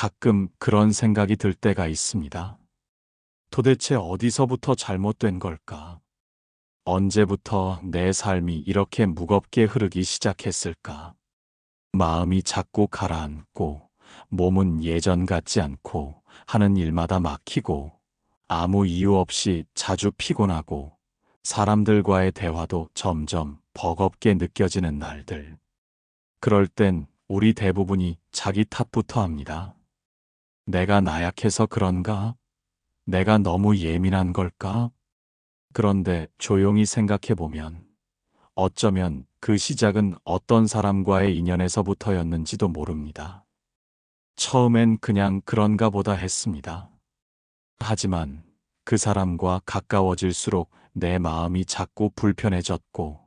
가끔 그런 생각이 들 때가 있습니다. 도대체 어디서부터 잘못된 걸까? 언제부터 내 삶이 이렇게 무겁게 흐르기 시작했을까? 마음이 자꾸 가라앉고, 몸은 예전 같지 않고, 하는 일마다 막히고, 아무 이유 없이 자주 피곤하고, 사람들과의 대화도 점점 버겁게 느껴지는 날들. 그럴 땐 우리 대부분이 자기 탓부터 합니다. 내가 나약해서 그런가? 내가 너무 예민한 걸까? 그런데 조용히 생각해 보면 어쩌면 그 시작은 어떤 사람과의 인연에서부터였는지도 모릅니다. 처음엔 그냥 그런가 보다 했습니다. 하지만 그 사람과 가까워질수록 내 마음이 자꾸 불편해졌고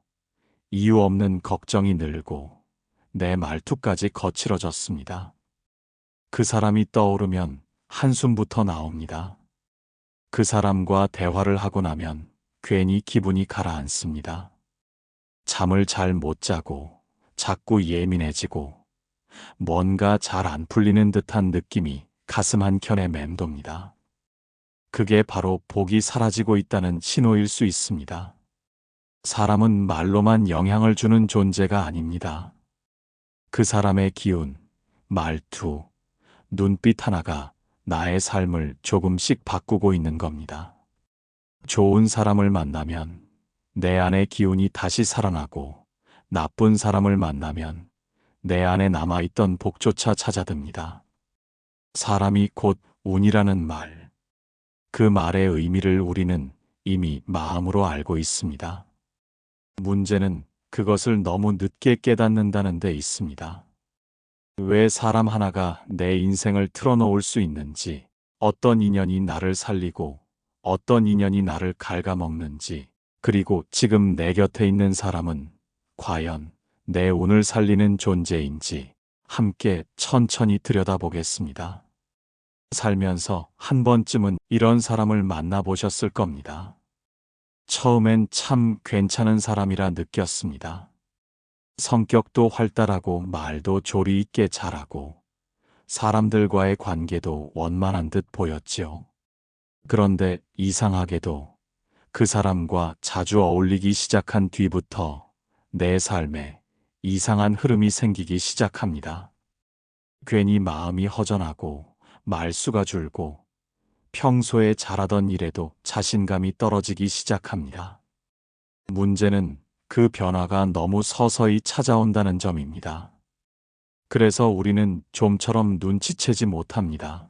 이유 없는 걱정이 늘고 내 말투까지 거칠어졌습니다. 그 사람이 떠오르면 한숨부터 나옵니다. 그 사람과 대화를 하고 나면 괜히 기분이 가라앉습니다. 잠을 잘 못 자고 자꾸 예민해지고 뭔가 잘 안 풀리는 듯한 느낌이 가슴 한켠에 맴돕니다. 그게 바로 복이 사라지고 있다는 신호일 수 있습니다. 사람은 말로만 영향을 주는 존재가 아닙니다. 그 사람의 기운, 말투, 눈빛 하나가 나의 삶을 조금씩 바꾸고 있는 겁니다. 좋은 사람을 만나면 내 안의 기운이 다시 살아나고 나쁜 사람을 만나면 내 안에 남아있던 복조차 찾아듭니다. 사람이 곧 운이라는 말. 그 말의 의미를 우리는 이미 마음으로 알고 있습니다. 문제는 그것을 너무 늦게 깨닫는다는 데 있습니다. 왜 사람 하나가 내 인생을 틀어놓을 수 있는지, 어떤 인연이 나를 살리고 어떤 인연이 나를 갉아먹는지, 그리고 지금 내 곁에 있는 사람은 과연 내 운을 살리는 존재인지 함께 천천히 들여다보겠습니다. 살면서 한 번쯤은 이런 사람을 만나보셨을 겁니다. 처음엔 참 괜찮은 사람이라 느꼈습니다. 성격도 활달하고 말도 조리 있게 잘하고 사람들과의 관계도 원만한 듯 보였지요. 그런데 이상하게도 그 사람과 자주 어울리기 시작한 뒤부터 내 삶에 이상한 흐름이 생기기 시작합니다. 괜히 마음이 허전하고 말수가 줄고 평소에 잘하던 일에도 자신감이 떨어지기 시작합니다. 문제는 그 변화가 너무 서서히 찾아온다는 점입니다. 그래서 우리는 좀처럼 눈치채지 못합니다.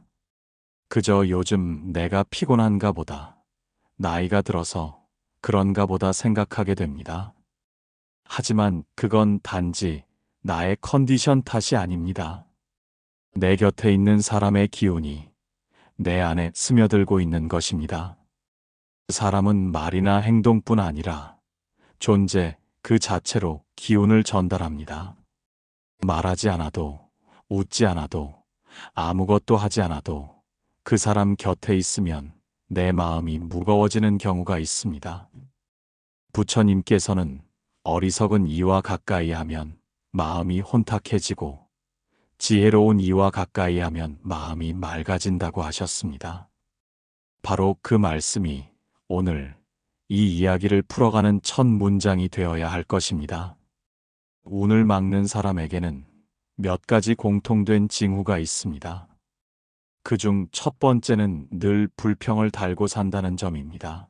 그저 요즘 내가 피곤한가 보다, 나이가 들어서 그런가 보다 생각하게 됩니다. 하지만 그건 단지 나의 컨디션 탓이 아닙니다. 내 곁에 있는 사람의 기운이 내 안에 스며들고 있는 것입니다. 사람은 말이나 행동뿐 아니라 존재 그 자체로 기운을 전달합니다. 말하지 않아도, 웃지 않아도, 아무것도 하지 않아도 그 사람 곁에 있으면 내 마음이 무거워지는 경우가 있습니다. 부처님께서는 어리석은 이와 가까이 하면 마음이 혼탁해지고 지혜로운 이와 가까이 하면 마음이 맑아진다고 하셨습니다. 바로 그 말씀이 오늘 이 이야기를 풀어가는 첫 문장이 되어야 할 것입니다. 운을 막는 사람에게는 몇 가지 공통된 징후가 있습니다. 그중 첫 번째는 늘 불평을 달고 산다는 점입니다.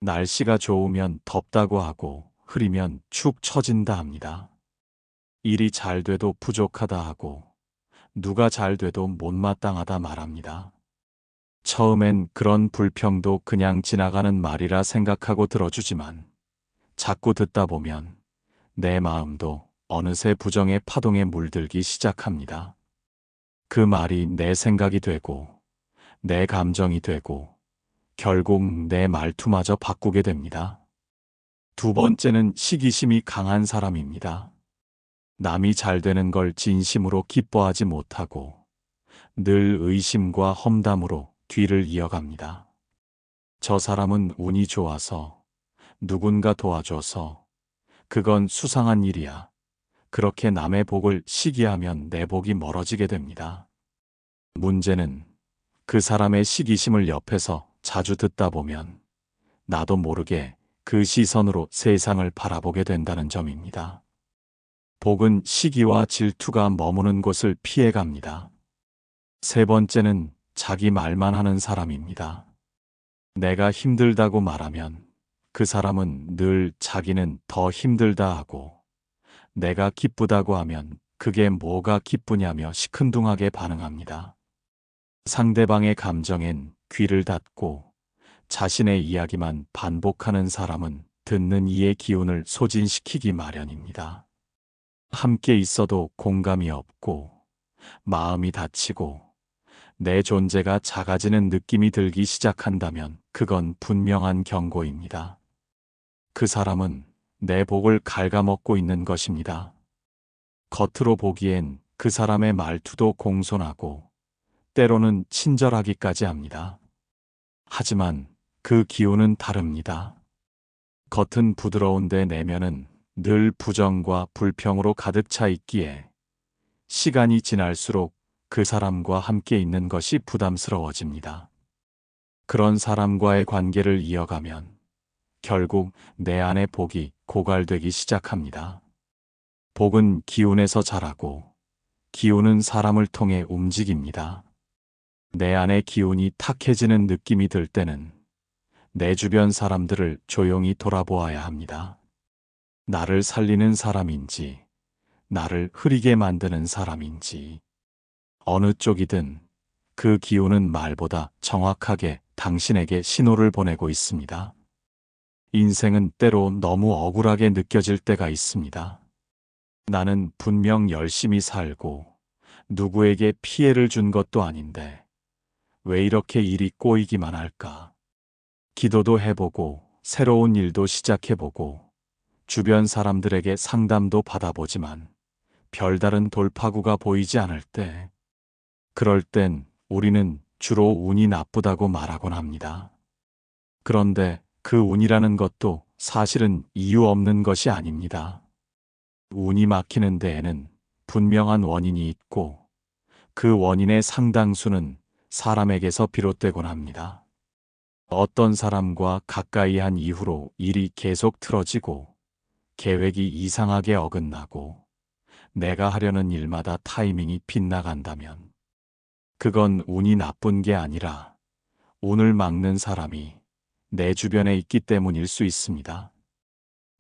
날씨가 좋으면 덥다고 하고 흐리면 축 처진다 합니다. 일이 잘 돼도 부족하다 하고 누가 잘 돼도 못마땅하다 말합니다. 처음엔 그런 불평도 그냥 지나가는 말이라 생각하고 들어주지만 자꾸 듣다 보면 내 마음도 어느새 부정의 파동에 물들기 시작합니다. 그 말이 내 생각이 되고 내 감정이 되고 결국 내 말투마저 바꾸게 됩니다. 두 번째는 시기심이 강한 사람입니다. 남이 잘 되는 걸 진심으로 기뻐하지 못하고 늘 의심과 험담으로 뒤를 이어갑니다. 저 사람은 운이 좋아서, 누군가 도와줘서, 그건 수상한 일이야. 그렇게 남의 복을 시기하면 내 복이 멀어지게 됩니다. 문제는 그 사람의 시기심을 옆에서 자주 듣다 보면 나도 모르게 그 시선으로 세상을 바라보게 된다는 점입니다. 복은 시기와 질투가 머무는 곳을 피해갑니다. 세 번째는 자기 말만 하는 사람입니다. 내가 힘들다고 말하면 그 사람은 늘 자기는 더 힘들다 하고, 내가 기쁘다고 하면 그게 뭐가 기쁘냐며 시큰둥하게 반응합니다. 상대방의 감정엔 귀를 닫고 자신의 이야기만 반복하는 사람은 듣는 이의 기운을 소진시키기 마련입니다. 함께 있어도 공감이 없고 마음이 다치고 내 존재가 작아지는 느낌이 들기 시작한다면 그건 분명한 경고입니다. 그 사람은 내 복을 갉아먹고 있는 것입니다. 겉으로 보기엔 그 사람의 말투도 공손하고 때로는 친절하기까지 합니다. 하지만 그 기운은 다릅니다. 겉은 부드러운데 내면은 늘 부정과 불평으로 가득 차 있기에 시간이 지날수록 그 사람과 함께 있는 것이 부담스러워집니다. 그런 사람과의 관계를 이어가면 결국 내 안의 복이 고갈되기 시작합니다. 복은 기운에서 자라고 기운은 사람을 통해 움직입니다. 내 안의 기운이 탁해지는 느낌이 들 때는 내 주변 사람들을 조용히 돌아보아야 합니다. 나를 살리는 사람인지, 나를 흐리게 만드는 사람인지, 어느 쪽이든 그 기운은 말보다 정확하게 당신에게 신호를 보내고 있습니다. 인생은 때로 너무 억울하게 느껴질 때가 있습니다. 나는 분명 열심히 살고 누구에게 피해를 준 것도 아닌데 왜 이렇게 일이 꼬이기만 할까? 기도도 해보고 새로운 일도 시작해보고 주변 사람들에게 상담도 받아보지만 별다른 돌파구가 보이지 않을 때, 그럴 땐 우리는 주로 운이 나쁘다고 말하곤 합니다. 그런데 그 운이라는 것도 사실은 이유 없는 것이 아닙니다. 운이 막히는 데에는 분명한 원인이 있고 그 원인의 상당수는 사람에게서 비롯되곤 합니다. 어떤 사람과 가까이 한 이후로 일이 계속 틀어지고 계획이 이상하게 어긋나고 내가 하려는 일마다 타이밍이 빗나간다면 그건 운이 나쁜 게 아니라 운을 막는 사람이 내 주변에 있기 때문일 수 있습니다.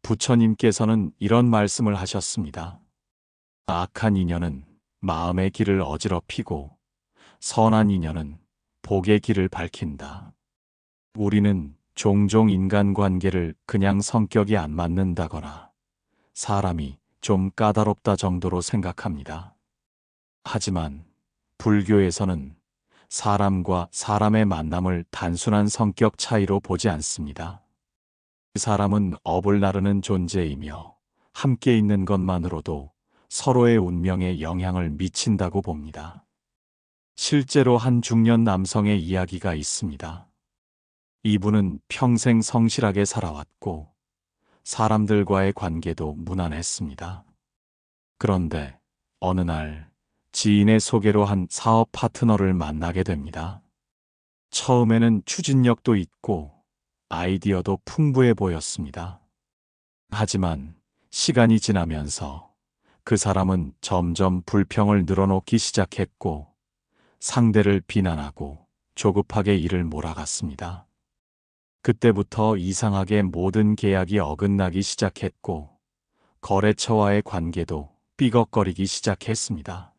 부처님께서는 이런 말씀을 하셨습니다. 악한 인연은 마음의 길을 어지럽히고 선한 인연은 복의 길을 밝힌다. 우리는 종종 인간관계를 그냥 성격이 안 맞는다거나 사람이 좀 까다롭다 정도로 생각합니다. 하지만 불교에서는 사람과 사람의 만남을 단순한 성격 차이로 보지 않습니다. 사람은 업을 나르는 존재이며 함께 있는 것만으로도 서로의 운명에 영향을 미친다고 봅니다. 실제로 한 중년 남성의 이야기가 있습니다. 이분은 평생 성실하게 살아왔고 사람들과의 관계도 무난했습니다. 그런데 어느 날 지인의 소개로 한 사업 파트너를 만나게 됩니다. 처음에는 추진력도 있고 아이디어도 풍부해 보였습니다. 하지만 시간이 지나면서 그 사람은 점점 불평을 늘어놓기 시작했고 상대를 비난하고 조급하게 일을 몰아갔습니다. 그때부터 이상하게 모든 계약이 어긋나기 시작했고 거래처와의 관계도 삐걱거리기 시작했습니다.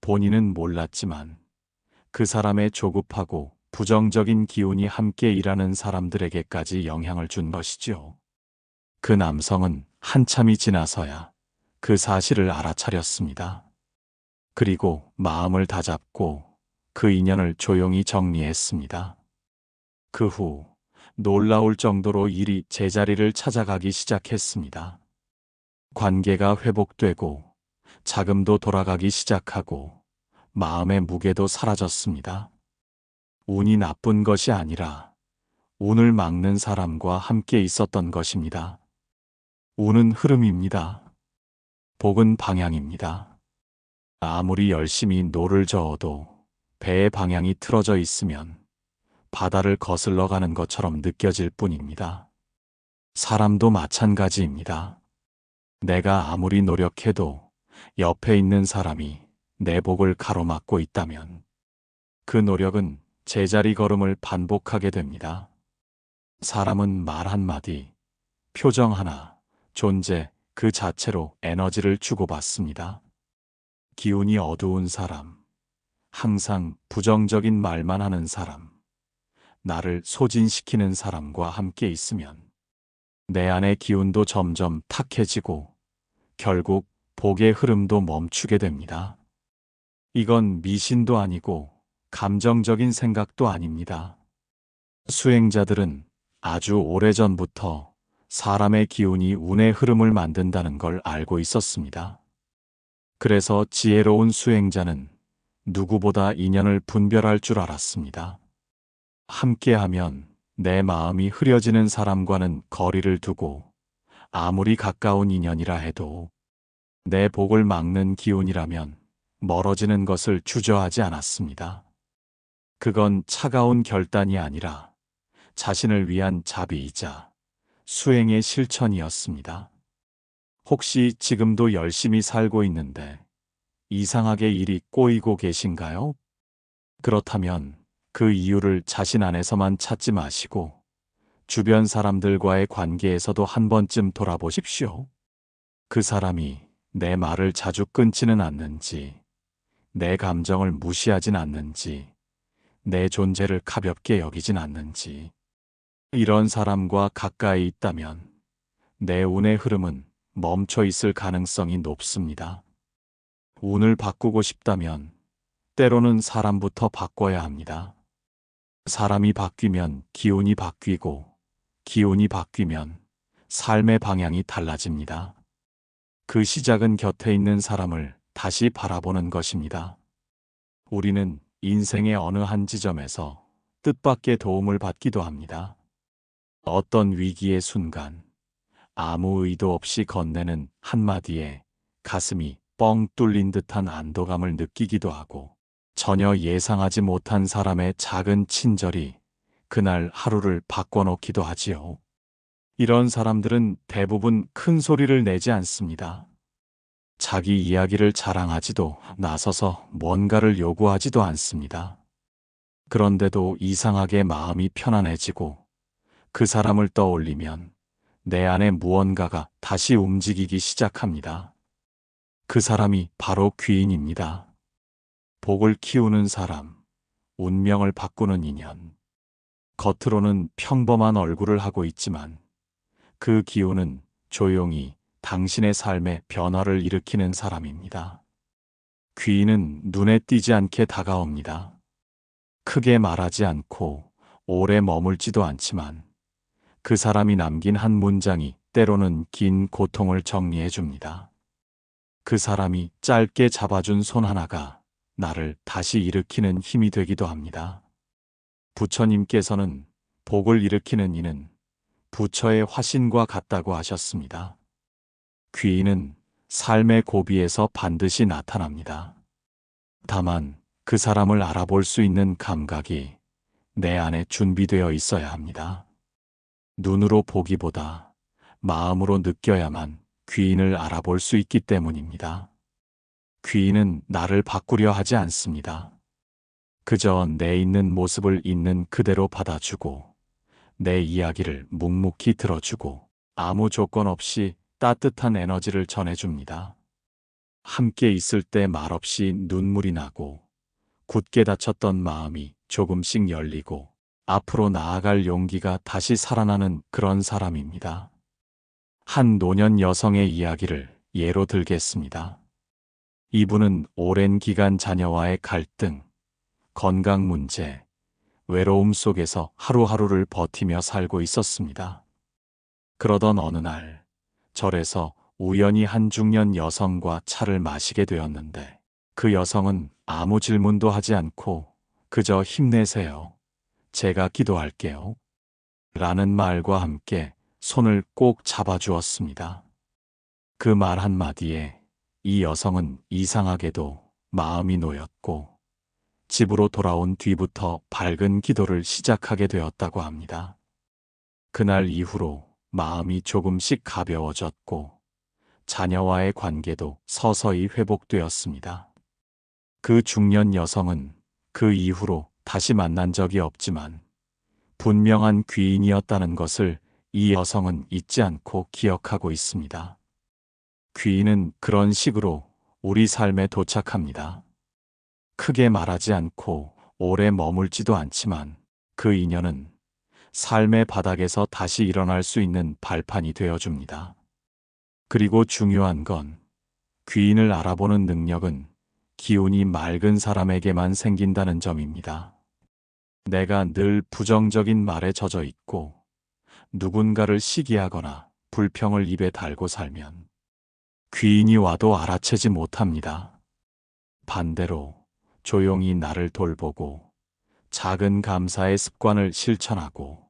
본인은 몰랐지만 그 사람의 조급하고 부정적인 기운이 함께 일하는 사람들에게까지 영향을 준 것이죠. 그 남성은 한참이 지나서야 그 사실을 알아차렸습니다. 그리고 마음을 다잡고 그 인연을 조용히 정리했습니다. 그 후 놀라울 정도로 일이 제자리를 찾아가기 시작했습니다. 관계가 회복되고 자금도 돌아가기 시작하고 마음의 무게도 사라졌습니다. 운이 나쁜 것이 아니라 운을 막는 사람과 함께 있었던 것입니다. 운은 흐름입니다. 복은 방향입니다. 아무리 열심히 노를 저어도 배의 방향이 틀어져 있으면 바다를 거슬러 가는 것처럼 느껴질 뿐입니다. 사람도 마찬가지입니다. 내가 아무리 노력해도 옆에 있는 사람이 내 복을 가로막고 있다면 그 노력은 제자리 걸음을 반복하게 됩니다. 사람은 말 한마디, 표정 하나, 존재 그 자체로 에너지를 주고받습니다. 기운이 어두운 사람, 항상 부정적인 말만 하는 사람, 나를 소진시키는 사람과 함께 있으면 내 안의 기운도 점점 탁해지고 결국 복의 흐름도 멈추게 됩니다. 이건 미신도 아니고 감정적인 생각도 아닙니다. 수행자들은 아주 오래전부터 사람의 기운이 운의 흐름을 만든다는 걸 알고 있었습니다. 그래서 지혜로운 수행자는 누구보다 인연을 분별할 줄 알았습니다. 함께하면 내 마음이 흐려지는 사람과는 거리를 두고 아무리 가까운 인연이라 해도 내 복을 막는 기운이라면 멀어지는 것을 주저하지 않았습니다. 그건 차가운 결단이 아니라 자신을 위한 자비이자 수행의 실천이었습니다. 혹시 지금도 열심히 살고 있는데 이상하게 일이 꼬이고 계신가요? 그렇다면 그 이유를 자신 안에서만 찾지 마시고 주변 사람들과의 관계에서도 한 번쯤 돌아보십시오. 그 사람이 내 말을 자주 끊지는 않는지, 내 감정을 무시하진 않는지, 내 존재를 가볍게 여기진 않는지. 이런 사람과 가까이 있다면 내 운의 흐름은 멈춰 있을 가능성이 높습니다. 운을 바꾸고 싶다면 때로는 사람부터 바꿔야 합니다. 사람이 바뀌면 기운이 바뀌고 기운이 바뀌면 삶의 방향이 달라집니다. 그 시작은 곁에 있는 사람을 다시 바라보는 것입니다. 우리는 인생의 어느 한 지점에서 뜻밖의 도움을 받기도 합니다. 어떤 위기의 순간, 아무 의도 없이 건네는 한마디에 가슴이 뻥 뚫린 듯한 안도감을 느끼기도 하고, 전혀 예상하지 못한 사람의 작은 친절이 그날 하루를 바꿔놓기도 하지요. 이런 사람들은 대부분 큰 소리를 내지 않습니다. 자기 이야기를 자랑하지도 나서서 뭔가를 요구하지도 않습니다. 그런데도 이상하게 마음이 편안해지고 그 사람을 떠올리면 내 안에 무언가가 다시 움직이기 시작합니다. 그 사람이 바로 귀인입니다. 복을 키우는 사람, 운명을 바꾸는 인연. 겉으로는 평범한 얼굴을 하고 있지만 그 기운은 조용히 당신의 삶에 변화를 일으키는 사람입니다. 귀인은 눈에 띄지 않게 다가옵니다. 크게 말하지 않고 오래 머물지도 않지만 그 사람이 남긴 한 문장이 때로는 긴 고통을 정리해 줍니다. 그 사람이 짧게 잡아준 손 하나가 나를 다시 일으키는 힘이 되기도 합니다. 부처님께서는 복을 일으키는 이는 부처의 화신과 같다고 하셨습니다. 귀인은 삶의 고비에서 반드시 나타납니다. 다만 그 사람을 알아볼 수 있는 감각이 내 안에 준비되어 있어야 합니다. 눈으로 보기보다 마음으로 느껴야만 귀인을 알아볼 수 있기 때문입니다. 귀인은 나를 바꾸려 하지 않습니다. 그저 내 있는 모습을 있는 그대로 받아주고 내 이야기를 묵묵히 들어주고 아무 조건 없이 따뜻한 에너지를 전해줍니다. 함께 있을 때 말없이 눈물이 나고 굳게 닫혔던 마음이 조금씩 열리고 앞으로 나아갈 용기가 다시 살아나는 그런 사람입니다. 한 노년 여성의 이야기를 예로 들겠습니다. 이분은 오랜 기간 자녀와의 갈등, 건강 문제, 외로움 속에서 하루하루를 버티며 살고 있었습니다. 그러던 어느 날 절에서 우연히 한 중년 여성과 차를 마시게 되었는데 그 여성은 아무 질문도 하지 않고 그저 힘내세요. 제가 기도할게요. 라는 말과 함께 손을 꼭 잡아주었습니다. 그 말 한마디에 이 여성은 이상하게도 마음이 놓였고 집으로 돌아온 뒤부터 밝은 기도를 시작하게 되었다고 합니다. 그날 이후로 마음이 조금씩 가벼워졌고 자녀와의 관계도 서서히 회복되었습니다. 그 중년 여성은 그 이후로 다시 만난 적이 없지만 분명한 귀인이었다는 것을 이 여성은 잊지 않고 기억하고 있습니다. 귀인은 그런 식으로 우리 삶에 도착합니다. 크게 말하지 않고 오래 머물지도 않지만 그 인연은 삶의 바닥에서 다시 일어날 수 있는 발판이 되어줍니다. 그리고 중요한 건 귀인을 알아보는 능력은 기운이 맑은 사람에게만 생긴다는 점입니다. 내가 늘 부정적인 말에 젖어 있고 누군가를 시기하거나 불평을 입에 달고 살면 귀인이 와도 알아채지 못합니다. 반대로 조용히 나를 돌보고 작은 감사의 습관을 실천하고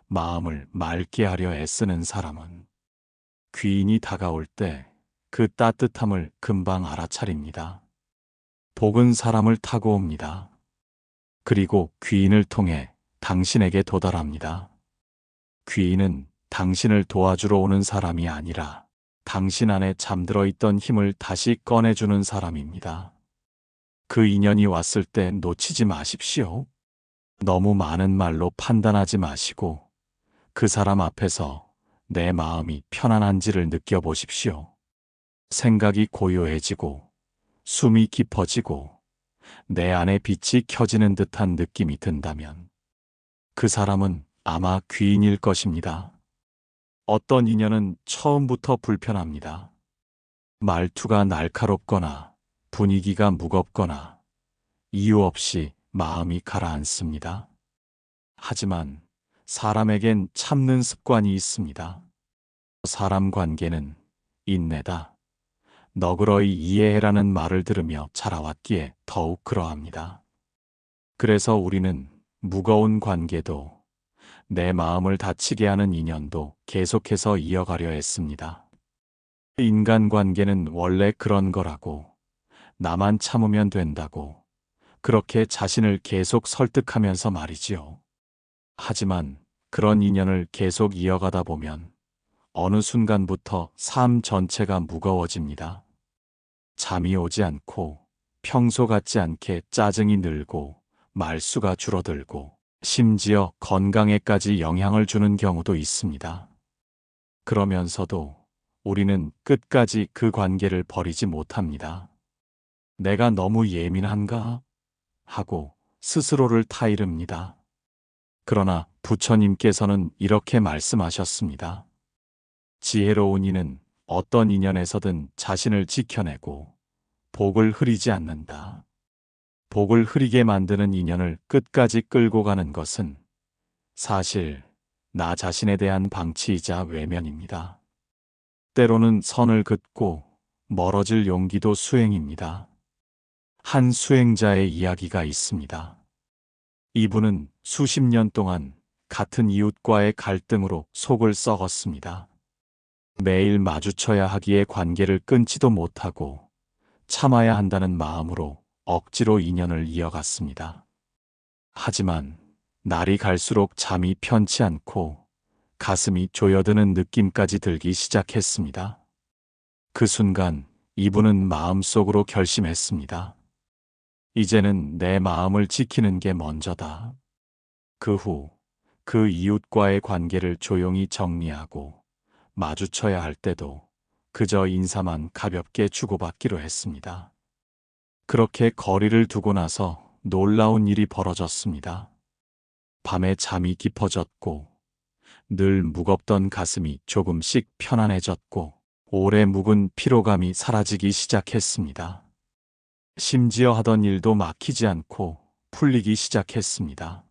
마음을 맑게 하려 애쓰는 사람은 귀인이 다가올 때 그 따뜻함을 금방 알아차립니다. 복은 사람을 타고 옵니다. 그리고 귀인을 통해 당신에게 도달합니다. 귀인은 당신을 도와주러 오는 사람이 아니라 당신 안에 잠들어 있던 힘을 다시 꺼내주는 사람입니다. 그 인연이 왔을 때 놓치지 마십시오. 너무 많은 말로 판단하지 마시고 그 사람 앞에서 내 마음이 편안한지를 느껴보십시오. 생각이 고요해지고 숨이 깊어지고 내 안에 빛이 켜지는 듯한 느낌이 든다면 그 사람은 아마 귀인일 것입니다. 어떤 인연은 처음부터 불편합니다. 말투가 날카롭거나 분위기가 무겁거나 이유 없이 마음이 가라앉습니다. 하지만 사람에겐 참는 습관이 있습니다. 사람 관계는 인내다. 너그러이 이해해라는 말을 들으며 자라왔기에 더욱 그러합니다. 그래서 우리는 무거운 관계도 내 마음을 다치게 하는 인연도 계속해서 이어가려 했습니다. 인간관계는 원래 그런 거라고, 나만 참으면 된다고, 그렇게 자신을 계속 설득하면서 말이지요. 하지만 그런 인연을 계속 이어가다 보면 어느 순간부터 삶 전체가 무거워집니다. 잠이 오지 않고 평소 같지 않게 짜증이 늘고 말수가 줄어들고 심지어 건강에까지 영향을 주는 경우도 있습니다. 그러면서도 우리는 끝까지 그 관계를 버리지 못합니다. 내가 너무 예민한가? 하고 스스로를 타이릅니다. 그러나 부처님께서는 이렇게 말씀하셨습니다. 지혜로운 이는 어떤 인연에서든 자신을 지켜내고 복을 흐리지 않는다. 복을 흐리게 만드는 인연을 끝까지 끌고 가는 것은 사실 나 자신에 대한 방치이자 외면입니다. 때로는 선을 긋고 멀어질 용기도 수행입니다. 한 수행자의 이야기가 있습니다. 이분은 수십 년 동안 같은 이웃과의 갈등으로 속을 썩었습니다. 매일 마주쳐야 하기에 관계를 끊지도 못하고 참아야 한다는 마음으로 억지로 인연을 이어갔습니다. 하지만 날이 갈수록 잠이 편치 않고 가슴이 조여드는 느낌까지 들기 시작했습니다. 그 순간 이분은 마음속으로 결심했습니다. 이제는 내 마음을 지키는 게 먼저다. 그 후 그 이웃과의 관계를 조용히 정리하고 마주쳐야 할 때도 그저 인사만 가볍게 주고받기로 했습니다. 그렇게 거리를 두고 나서 놀라운 일이 벌어졌습니다. 밤에 잠이 깊어졌고 늘 무겁던 가슴이 조금씩 편안해졌고 오래 묵은 피로감이 사라지기 시작했습니다. 심지어 하던 일도 막히지 않고 풀리기 시작했습니다.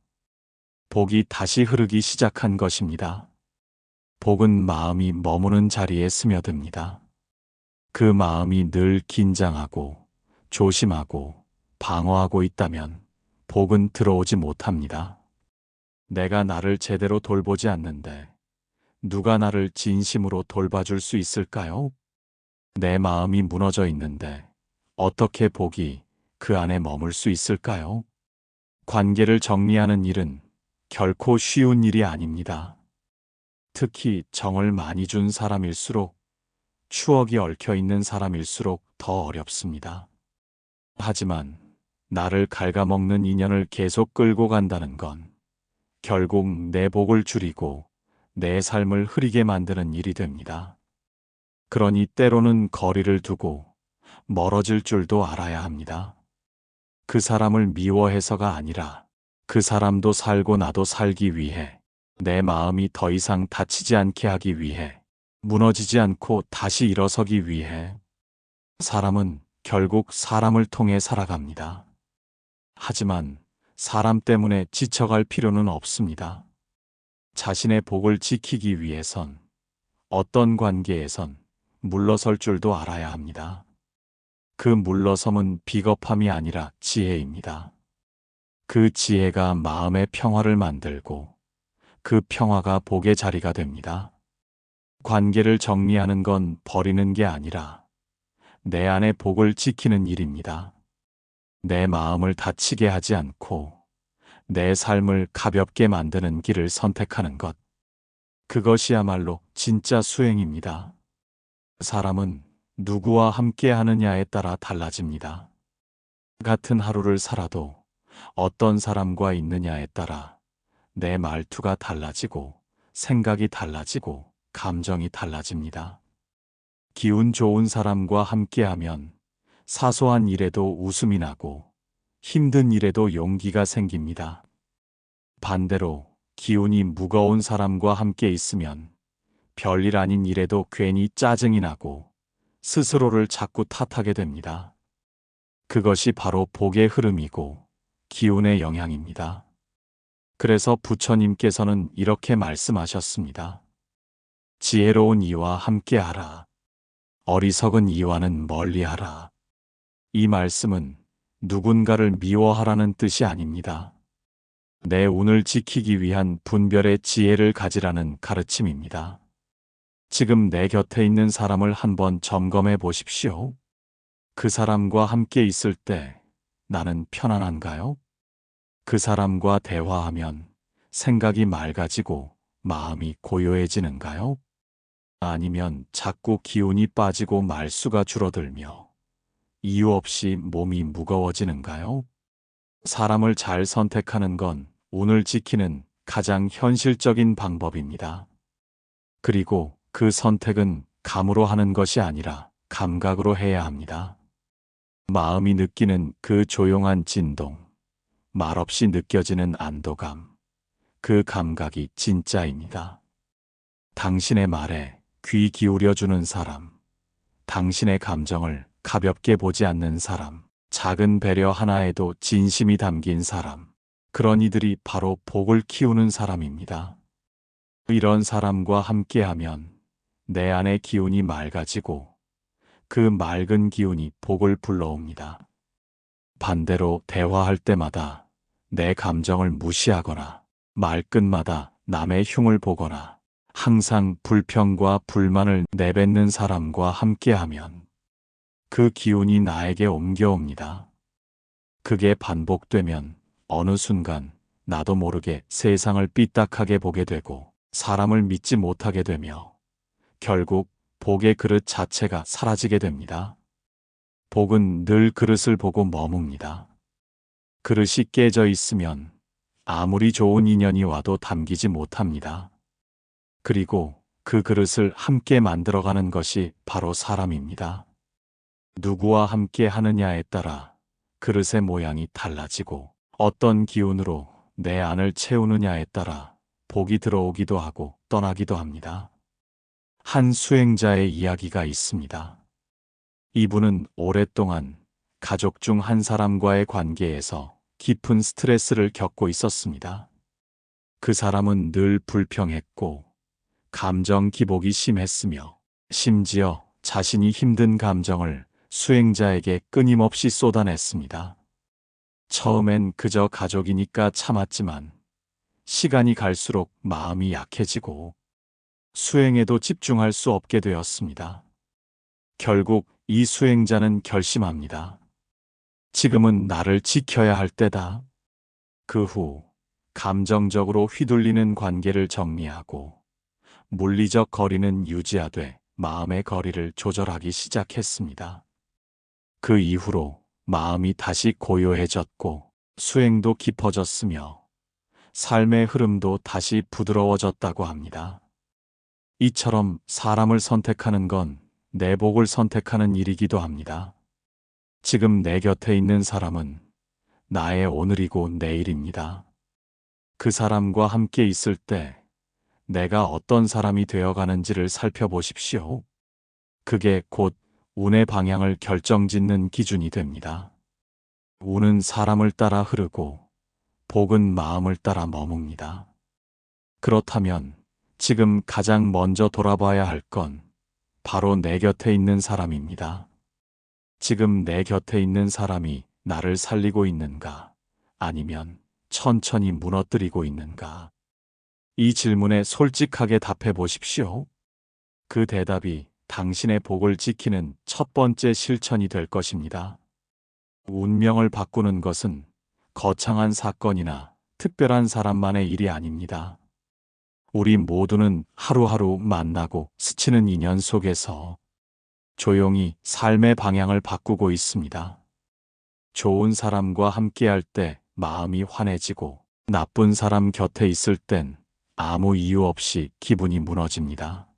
복이 다시 흐르기 시작한 것입니다. 복은 마음이 머무는 자리에 스며듭니다. 그 마음이 늘 긴장하고 조심하고 방어하고 있다면 복은 들어오지 못합니다. 내가 나를 제대로 돌보지 않는데 누가 나를 진심으로 돌봐줄 수 있을까요? 내 마음이 무너져 있는데 어떻게 복이 그 안에 머물 수 있을까요? 관계를 정리하는 일은 결코 쉬운 일이 아닙니다. 특히 정을 많이 준 사람일수록, 추억이 얽혀 있는 사람일수록 더 어렵습니다. 하지만 나를 갉아먹는 인연을 계속 끌고 간다는 건 결국 내 복을 줄이고 내 삶을 흐리게 만드는 일이 됩니다. 그러니 때로는 거리를 두고 멀어질 줄도 알아야 합니다. 그 사람을 미워해서가 아니라 그 사람도 살고 나도 살기 위해, 내 마음이 더 이상 다치지 않게 하기 위해, 무너지지 않고 다시 일어서기 위해. 사람은 결국 사람을 통해 살아갑니다. 하지만 사람 때문에 지쳐갈 필요는 없습니다. 자신의 복을 지키기 위해선, 어떤 관계에선 물러설 줄도 알아야 합니다. 그 물러섬은 비겁함이 아니라 지혜입니다. 그 지혜가 마음의 평화를 만들고 그 평화가 복의 자리가 됩니다. 관계를 정리하는 건 버리는 게 아니라 내 안의 복을 지키는 일입니다. 내 마음을 다치게 하지 않고 내 삶을 가볍게 만드는 길을 선택하는 것. 그것이야말로 진짜 수행입니다. 사람은 누구와 함께 하느냐에 따라 달라집니다. 같은 하루를 살아도 어떤 사람과 있느냐에 따라 내 말투가 달라지고 생각이 달라지고 감정이 달라집니다. 기운 좋은 사람과 함께하면 사소한 일에도 웃음이 나고 힘든 일에도 용기가 생깁니다. 반대로 기운이 무거운 사람과 함께 있으면 별일 아닌 일에도 괜히 짜증이 나고 스스로를 자꾸 탓하게 됩니다. 그것이 바로 복의 흐름이고 기운의 영향입니다. 그래서 부처님께서는 이렇게 말씀하셨습니다. 지혜로운 이와 함께하라. 어리석은 이와는 멀리하라. 이 말씀은 누군가를 미워하라는 뜻이 아닙니다. 내 운을 지키기 위한 분별의 지혜를 가지라는 가르침입니다. 지금 내 곁에 있는 사람을 한번 점검해 보십시오. 그 사람과 함께 있을 때 나는 편안한가요? 그 사람과 대화하면 생각이 맑아지고 마음이 고요해지는가요? 아니면 자꾸 기운이 빠지고 말수가 줄어들며 이유 없이 몸이 무거워지는가요? 사람을 잘 선택하는 건 운을 지키는 가장 현실적인 방법입니다. 그리고 그 선택은 감으로 하는 것이 아니라 감각으로 해야 합니다. 마음이 느끼는 그 조용한 진동, 말없이 느껴지는 안도감, 그 감각이 진짜입니다. 당신의 말에 귀 기울여주는 사람, 당신의 감정을 가볍게 보지 않는 사람, 작은 배려 하나에도 진심이 담긴 사람, 그런 이들이 바로 복을 키우는 사람입니다. 이런 사람과 함께하면 내 안의 기운이 맑아지고 그 맑은 기운이 복을 불러옵니다. 반대로 대화할 때마다 내 감정을 무시하거나 말끝마다 남의 흉을 보거나 항상 불평과 불만을 내뱉는 사람과 함께하면 그 기운이 나에게 옮겨옵니다. 그게 반복되면 어느 순간 나도 모르게 세상을 삐딱하게 보게 되고 사람을 믿지 못하게 되며 결국 복의 그릇 자체가 사라지게 됩니다. 복은 늘 그릇을 보고 머뭅니다. 그릇이 깨져 있으면 아무리 좋은 인연이 와도 담기지 못합니다. 그리고 그 그릇을 함께 만들어가는 것이 바로 사람입니다. 누구와 함께 하느냐에 따라 그릇의 모양이 달라지고 어떤 기운으로 내 안을 채우느냐에 따라 복이 들어오기도 하고 떠나기도 합니다. 한 수행자의 이야기가 있습니다. 이분은 오랫동안 가족 중 한 사람과의 관계에서 깊은 스트레스를 겪고 있었습니다. 그 사람은 늘 불평했고 감정 기복이 심했으며 심지어 자신이 힘든 감정을 수행자에게 끊임없이 쏟아냈습니다. 처음엔 그저 가족이니까 참았지만 시간이 갈수록 마음이 약해지고 수행에도 집중할 수 없게 되었습니다. 결국 이 수행자는 결심합니다. 지금은 나를 지켜야 할 때다. 그 후 감정적으로 휘둘리는 관계를 정리하고 물리적 거리는 유지하되 마음의 거리를 조절하기 시작했습니다. 그 이후로 마음이 다시 고요해졌고 수행도 깊어졌으며 삶의 흐름도 다시 부드러워졌다고 합니다. 이처럼 사람을 선택하는 건 내 복을 선택하는 일이기도 합니다. 지금 내 곁에 있는 사람은 나의 오늘이고 내일입니다. 그 사람과 함께 있을 때 내가 어떤 사람이 되어가는지를 살펴보십시오. 그게 곧 운의 방향을 결정짓는 기준이 됩니다. 운은 사람을 따라 흐르고 복은 마음을 따라 머뭅니다. 그렇다면 지금 가장 먼저 돌아봐야 할 건 바로 내 곁에 있는 사람입니다. 지금 내 곁에 있는 사람이 나를 살리고 있는가? 아니면 천천히 무너뜨리고 있는가? 이 질문에 솔직하게 답해 보십시오. 그 대답이 당신의 복을 지키는 첫 번째 실천이 될 것입니다. 운명을 바꾸는 것은 거창한 사건이나 특별한 사람만의 일이 아닙니다. 우리 모두는 하루하루 만나고 스치는 인연 속에서 조용히 삶의 방향을 바꾸고 있습니다. 좋은 사람과 함께할 때 마음이 환해지고 나쁜 사람 곁에 있을 땐 아무 이유 없이 기분이 무너집니다.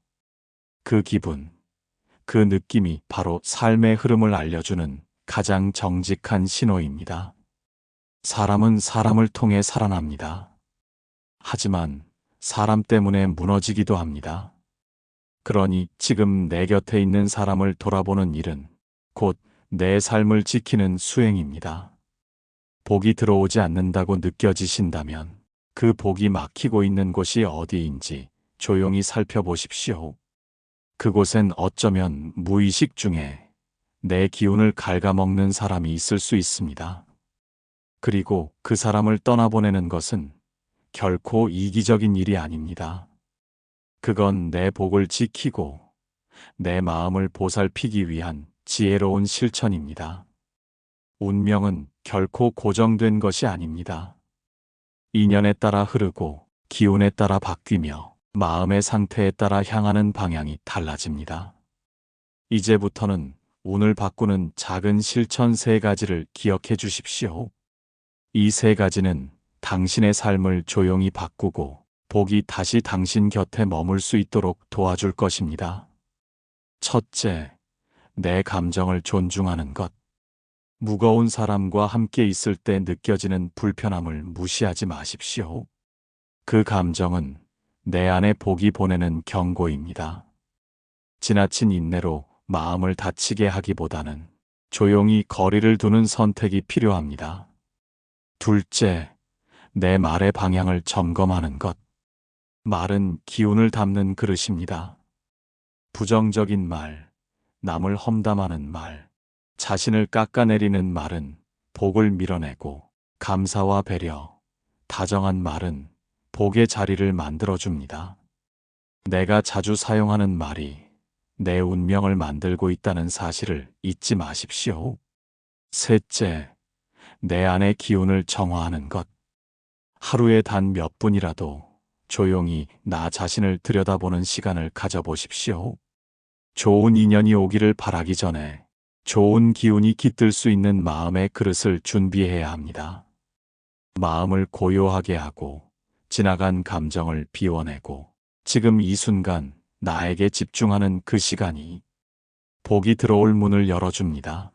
그 기분, 그 느낌이 바로 삶의 흐름을 알려주는 가장 정직한 신호입니다. 사람은 사람을 통해 살아납니다. 하지만 사람 때문에 무너지기도 합니다. 그러니 지금 내 곁에 있는 사람을 돌아보는 일은 곧 내 삶을 지키는 수행입니다. 복이 들어오지 않는다고 느껴지신다면 그 복이 막히고 있는 곳이 어디인지 조용히 살펴보십시오. 그곳엔 어쩌면 무의식 중에 내 기운을 갉아먹는 사람이 있을 수 있습니다. 그리고 그 사람을 떠나보내는 것은 결코 이기적인 일이 아닙니다. 그건 내 복을 지키고 내 마음을 보살피기 위한 지혜로운 실천입니다. 운명은 결코 고정된 것이 아닙니다. 인연에 따라 흐르고 기운에 따라 바뀌며 마음의 상태에 따라 향하는 방향이 달라집니다. 이제부터는 운을 바꾸는 작은 실천 3가지를 기억해 주십시오. 이 3가지는 당신의 삶을 조용히 바꾸고 복이 다시 당신 곁에 머물 수 있도록 도와줄 것입니다. 첫째, 내 감정을 존중하는 것. 무거운 사람과 함께 있을 때 느껴지는 불편함을 무시하지 마십시오. 그 감정은 내 안에 복이 보내는 경고입니다. 지나친 인내로 마음을 다치게 하기보다는 조용히 거리를 두는 선택이 필요합니다. 둘째, 내 말의 방향을 점검하는 것. 말은 기운을 담는 그릇입니다. 부정적인 말, 남을 험담하는 말, 자신을 깎아내리는 말은 복을 밀어내고 감사와 배려, 다정한 말은 복의 자리를 만들어줍니다. 내가 자주 사용하는 말이 내 운명을 만들고 있다는 사실을 잊지 마십시오. 셋째, 내 안의 기운을 정화하는 것. 하루에 단 몇 분이라도 조용히 나 자신을 들여다보는 시간을 가져보십시오. 좋은 인연이 오기를 바라기 전에 좋은 기운이 깃들 수 있는 마음의 그릇을 준비해야 합니다. 마음을 고요하게 하고 지나간 감정을 비워내고 지금 이 순간 나에게 집중하는 그 시간이 복이 들어올 문을 열어줍니다.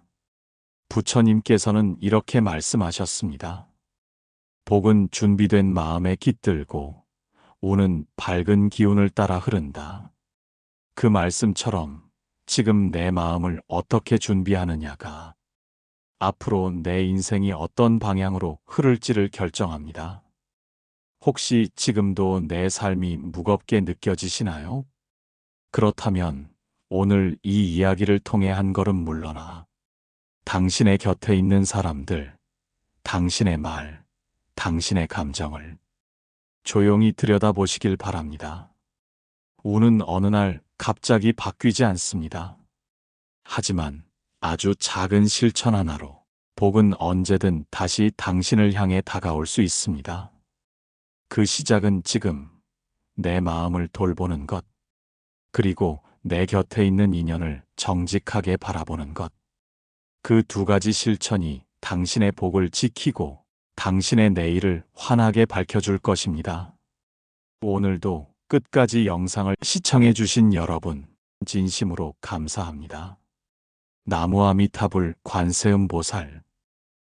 부처님께서는 이렇게 말씀하셨습니다. 복은 준비된 마음에 깃들고 운은 밝은 기운을 따라 흐른다. 그 말씀처럼 지금 내 마음을 어떻게 준비하느냐가 앞으로 내 인생이 어떤 방향으로 흐를지를 결정합니다. 혹시 지금도 내 삶이 무겁게 느껴지시나요? 그렇다면 오늘 이 이야기를 통해 한 걸음 물러나 당신의 곁에 있는 사람들, 당신의 말, 당신의 감정을 조용히 들여다보시길 바랍니다. 운은 어느 날 갑자기 바뀌지 않습니다. 하지만 아주 작은 실천 하나로 복은 언제든 다시 당신을 향해 다가올 수 있습니다. 그 시작은 지금 내 마음을 돌보는 것, 그리고 내 곁에 있는 인연을 정직하게 바라보는 것. 그 두 가지 실천이 당신의 복을 지키고 당신의 내일을 환하게 밝혀줄 것입니다. 오늘도 끝까지 영상을 시청해주신 여러분, 진심으로 감사합니다. 나무아미타불 관세음보살